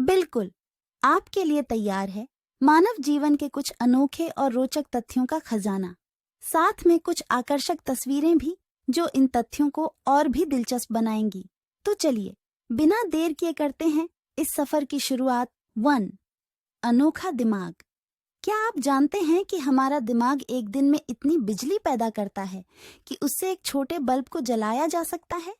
बिल्कुल, आपके लिए तैयार है मानव जीवन के कुछ अनोखे और रोचक तथ्यों का खजाना, साथ में कुछ आकर्षक तस्वीरें भी जो इन तथ्यों को और भी दिलचस्प बनाएंगी। तो चलिए, बिना देर किए करते हैं इस सफर की शुरुआत। 1. अनोखा दिमाग। क्या आप जानते हैं कि हमारा दिमाग एक दिन में इतनी बिजली पैदा करता है कि उससे एक छोटे बल्ब को जलाया जा सकता है?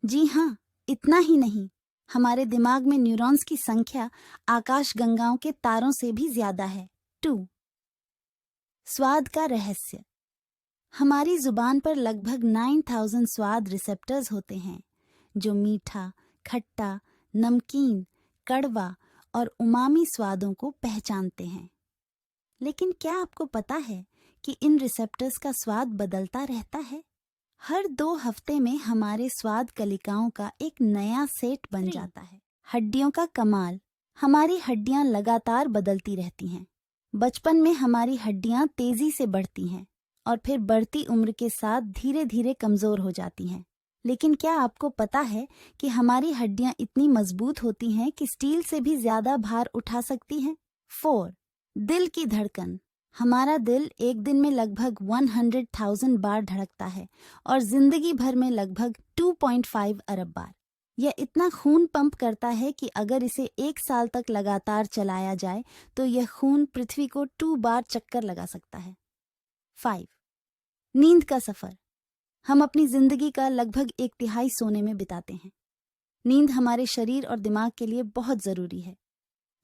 जी हाँ, इतना ही नहीं, हमारे दिमाग में न्यूरॉन्स की संख्या आकाशगंगाओं के तारों से भी ज्यादा है। 2. स्वाद का रहस्य। हमारी जुबान पर लगभग 9000 स्वाद रिसेप्टर्स होते हैं जो मीठा, खट्टा, नमकीन, कड़वा और उमामी स्वादों को पहचानते हैं। लेकिन क्या आपको पता है कि इन रिसेप्टर्स का स्वाद बदलता रहता है? हर 2 हफ्ते में हमारे स्वाद कलिकाओं का एक नया सेट बन जाता है। हड्डियों का कमाल। हमारी हड्डियां लगातार बदलती रहती हैं। बचपन में हमारी हड्डियां तेजी से बढ़ती हैं और फिर बढ़ती उम्र के साथ धीरे धीरे कमजोर हो जाती हैं। लेकिन क्या आपको पता है कि हमारी हड्डियां इतनी मजबूत होती हैं कि स्टील से भी ज्यादा भार उठा सकती हैं? 4. दिल की धड़कन। हमारा दिल एक दिन में लगभग 100,000 बार धड़कता है और जिंदगी भर में लगभग 2.5 अरब बार। यह इतना खून पंप करता है कि अगर इसे 1 साल तक लगातार चलाया जाए तो यह खून पृथ्वी को 2 बार चक्कर लगा सकता है। 5. नींद का सफर। हम अपनी जिंदगी का लगभग 1/3 सोने में बिताते हैं। नींद हमारे शरीर और दिमाग के लिए बहुत जरूरी है।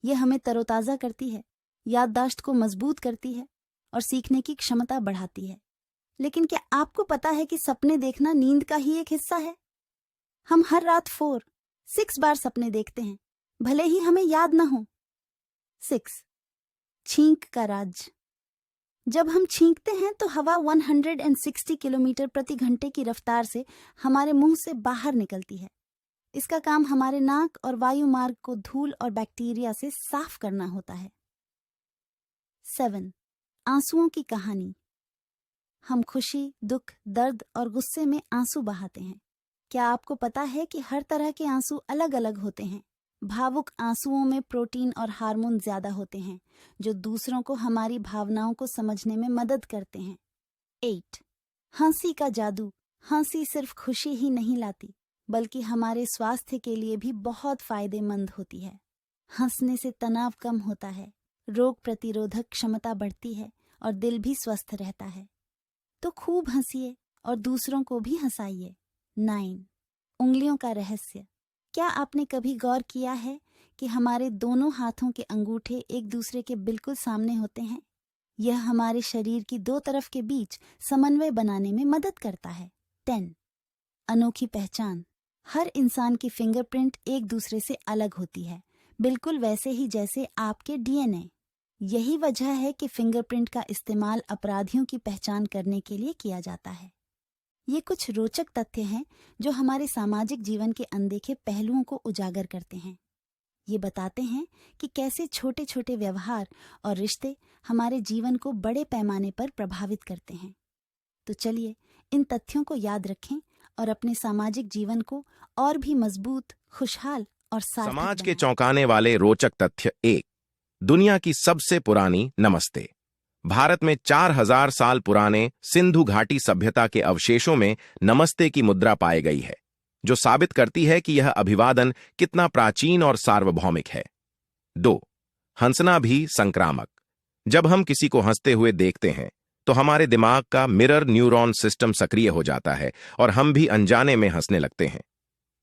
यह हमें तरोताजा करती है, याददाश्त को मजबूत करती है और सीखने की क्षमता बढ़ाती है। लेकिन क्या आपको पता है कि सपने देखना नींद का ही एक हिस्सा है? हम हर रात 6 बार सपने देखते हैं, भले ही हमें याद न हो। 6. छींक का राज। जब हम छींकते हैं तो हवा 160 किलोमीटर प्रति घंटे की रफ्तार से हमारे मुंह से बाहर निकलती है। इसका काम हमारे नाक और वायु मार्ग को धूल और बैक्टीरिया से साफ करना होता है। 7. आंसुओं की कहानी। हम खुशी, दुख, दर्द और गुस्से में आंसू बहाते हैं। क्या आपको पता है कि हर तरह के आंसू अलग अलग होते हैं? भावुक आंसुओं में प्रोटीन और हार्मोन ज्यादा होते हैं जो दूसरों को हमारी भावनाओं को समझने में मदद करते हैं। 8. हंसी का जादू। हंसी सिर्फ खुशी ही नहीं लाती बल्कि हमारे स्वास्थ्य के लिए भी बहुत फायदेमंद होती है। हंसने से तनाव कम होता है, रोग प्रतिरोधक क्षमता बढ़ती है और दिल भी स्वस्थ रहता है। तो खूब हंसिए और दूसरों को भी हंसाइए। 9. उंगलियों का रहस्य। क्या आपने कभी गौर किया है कि हमारे दोनों हाथों के अंगूठे एक दूसरे के बिल्कुल सामने होते हैं? यह हमारे शरीर की 2 तरफ के बीच समन्वय बनाने में मदद करता है। 10. अनोखी पहचान। हर इंसान की फिंगरप्रिंट एक दूसरे से अलग होती है, बिल्कुल वैसे ही जैसे आपके डीएनए। यही वजह है कि फिंगरप्रिंट का इस्तेमाल अपराधियों की पहचान करने के लिए किया जाता है। ये कुछ रोचक तथ्य हैं जो हमारे सामाजिक जीवन के अनदेखे पहलुओं को उजागर करते हैं। ये बताते हैं कि कैसे छोटे छोटे व्यवहार और रिश्ते हमारे जीवन को बड़े पैमाने पर प्रभावित करते हैं। तो चलिए, इन तथ्यों को याद रखें और अपने सामाजिक जीवन को और भी मजबूत, खुशहाल और सार्थक समाज के बनाएं। चौंकाने वाले रोचक तथ्य 1. दुनिया की सबसे पुरानी नमस्ते। भारत में 4000 साल पुराने सिंधु घाटी सभ्यता के अवशेषों में नमस्ते की मुद्रा पाई गई है, जो साबित करती है कि यह अभिवादन कितना प्राचीन और सार्वभौमिक है। 2. हंसना भी संक्रामक। जब हम किसी को हंसते हुए देखते हैं तो हमारे दिमाग का मिरर न्यूरॉन सिस्टम सक्रिय हो जाता है और हम भी अनजाने में हंसने लगते हैं।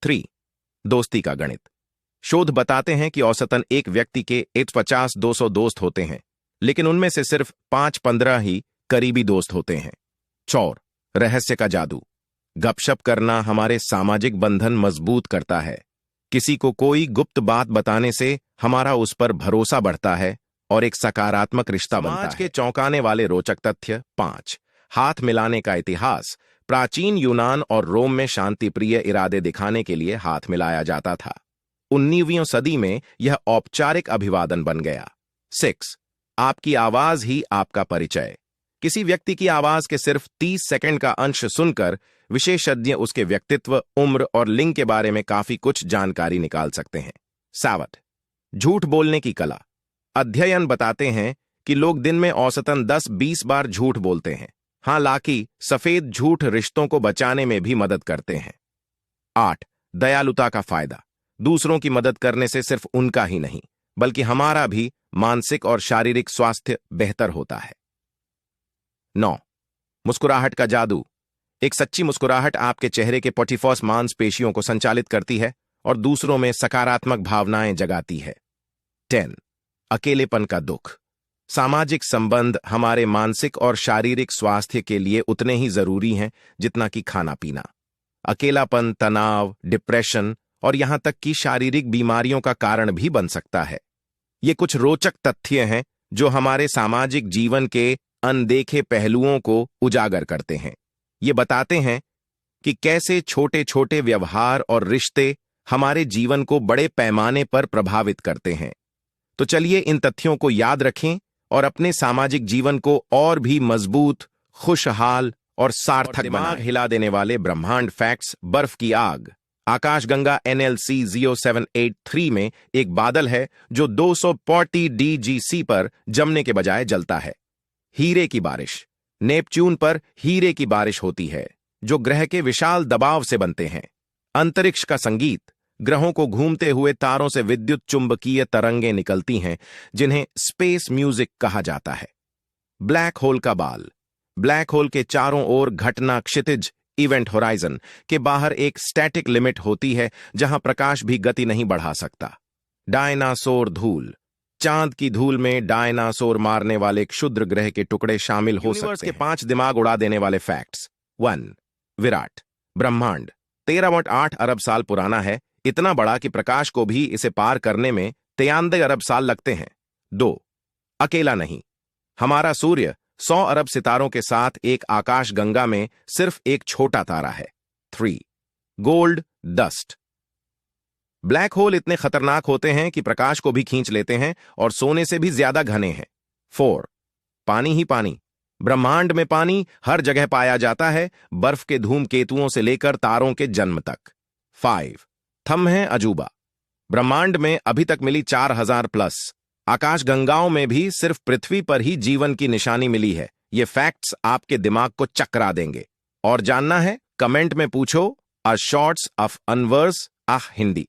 3. दोस्ती का गणित। शोध बताते हैं कि औसतन एक व्यक्ति के 150-200 दोस्त होते हैं, लेकिन उनमें से सिर्फ 5-15 ही करीबी दोस्त होते हैं। 4. रहस्य का जादू। गपशप करना हमारे सामाजिक बंधन मजबूत करता है। किसी को कोई गुप्त बात बताने से हमारा उस पर भरोसा बढ़ता है और एक सकारात्मक रिश्ता बनता है। समाज के चौंकाने वाले रोचक तथ्य 5. हाथ मिलाने का इतिहास। प्राचीन यूनान और रोम में शांतिप्रिय इरादे दिखाने के लिए हाथ मिलाया जाता था। 19वीं सदी में यह औपचारिक अभिवादन बन गया। 6. आपकी आवाज ही आपका परिचय। किसी व्यक्ति की आवाज के सिर्फ 30 सेकंड का अंश सुनकर विशेषज्ञ उसके व्यक्तित्व, उम्र और लिंग के बारे में काफी कुछ जानकारी निकाल सकते हैं। 7. झूठ बोलने की कला। अध्ययन बताते हैं कि लोग दिन में औसतन 10-20 बार झूठ बोलते हैं। हालांकि सफेद झूठ रिश्तों को बचाने में भी मदद करते हैं। 8. दयालुता का फायदा। दूसरों की मदद करने से सिर्फ उनका ही नहीं बल्कि हमारा भी मानसिक और शारीरिक स्वास्थ्य बेहतर होता है। 9. मुस्कुराहट का जादू। एक सच्ची मुस्कुराहट आपके चेहरे के 45 मांसपेशियों को संचालित करती है और दूसरों में सकारात्मक भावनाएं जगाती है। 10. अकेलेपन का दुख। सामाजिक संबंध हमारे मानसिक और शारीरिक स्वास्थ्य के लिए उतने ही जरूरी हैं जितना कि खाना पीना। अकेलापन तनाव, डिप्रेशन और यहां तक कि शारीरिक बीमारियों का कारण भी बन सकता है। ये कुछ रोचक तथ्य हैं जो हमारे सामाजिक जीवन के अनदेखे पहलुओं को उजागर करते हैं। ये बताते हैं कि कैसे छोटे छोटे व्यवहार और रिश्ते हमारे जीवन को बड़े पैमाने पर प्रभावित करते हैं। तो चलिए इन तथ्यों को याद रखें और अपने सामाजिक जीवन को और भी मजबूत, खुशहाल और सार्थक दिमाग हिला देने वाले ब्रह्मांड फैक्ट्स। बर्फ की आग। आकाशगंगा NLC 0783 में एक बादल है जो 240 DGC पर जमने के बजाय जलता है। हीरे की बारिश। नेपच्यून पर हीरे की बारिश होती है जो ग्रह के विशाल दबाव से बनते हैं। अंतरिक्ष का संगीत। ग्रहों को घूमते हुए तारों से विद्युत चुंबकीय तरंगें निकलती हैं जिन्हें स्पेस म्यूजिक कहा जाता है। ब्लैक होल का बाल। ब्लैक होल के चारों ओर घटना क्षितिज इवेंट होराइजन के बाहर एक स्टैटिक लिमिट होती है जहां प्रकाश भी गति नहीं बढ़ा सकता। डायनासोर धूल। चांद की धूल में डायनासोर मारने वाले क्षुद्र ग्रह के टुकड़े शामिल हो सकते हैं। 5 दिमाग उड़ा देने वाले फैक्ट्स। 1. विराट। ब्रह्मांड 13.8 अरब साल पुराना है, इतना बड़ा कि प्रकाश को भी इसे पार करने में 93 अरब साल लगते हैं। 2. अकेला नहीं। हमारा सूर्य 100 अरब सितारों के साथ एक आकाशगंगा में सिर्फ एक छोटा तारा है। 3. Gold dust. ब्लैक होल इतने खतरनाक होते हैं कि प्रकाश को भी खींच लेते हैं और सोने से भी ज्यादा घने हैं। 4. पानी ही पानी। ब्रह्मांड में पानी हर जगह पाया जाता है, बर्फ के धूमकेतुओं से लेकर तारों के जन्म तक। 5. थंब है अजूबा। ब्रह्मांड में अभी तक मिली 4000 प्लस आकाशगंगाओं में भी सिर्फ पृथ्वी पर ही जीवन की निशानी मिली है। ये फैक्ट्स आपके दिमाग को चकरा देंगे। और जानना है? कमेंट में पूछो। अ शॉर्ट्स ऑफ अनवर्स हिंदी।